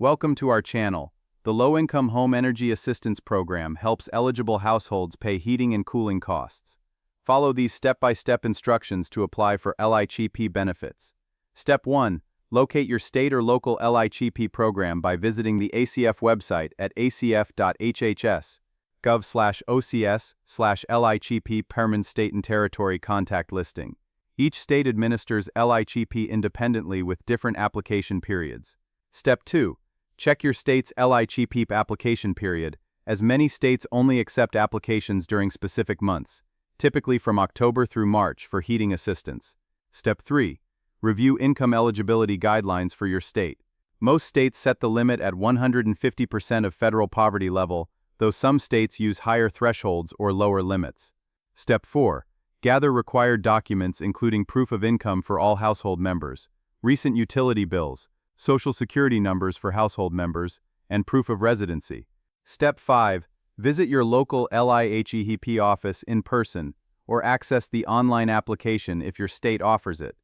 Welcome to our channel. The Low-Income Home Energy Assistance Program helps eligible households pay heating and cooling costs. Follow these step-by-step instructions to apply for LIHEAP benefits. Step 1. Locate your state or local LIHEAP program by visiting the ACF website at acf.hhs.gov/ocs/LIHEAP Permanent State and Territory Contact Listing. Each state administers LIHEAP independently with different application periods. Step 2. Check your state's LIHEAP application period, as many states only accept applications during specific months, typically from October through March for heating assistance. Step 3. Review income eligibility guidelines for your state. Most states set the limit at 150% of federal poverty level, though some states use higher thresholds or lower limits. Step 4. Gather required documents including proof of income for all household members, recent utility bills, Social Security numbers for household members, and proof of residency. Step 5. Visit your local LIHEAP office in person or access the online application if your state offers it.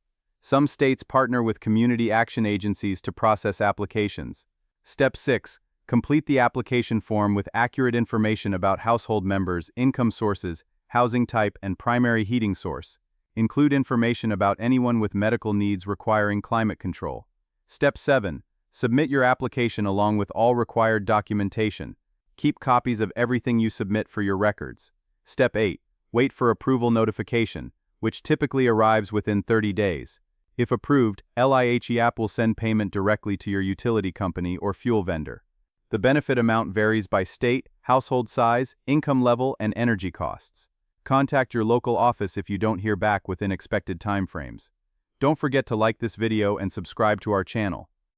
Some states partner with community action agencies to process applications. Step 6. Complete the application form with accurate information about household members, income sources, housing type, and primary heating source. Include information about anyone with medical needs requiring climate control. Step 7. Submit your application along with all required documentation. Keep copies of everything you submit for your records. Step 8. Wait for approval notification, which typically arrives within 30 days. If approved, LIHEAP will send payment directly to your utility company or fuel vendor. The benefit amount varies by state, household size, income level, and energy costs. Contact your local office if you don't hear back within expected timeframes. Don't forget to like this video and subscribe to our channel.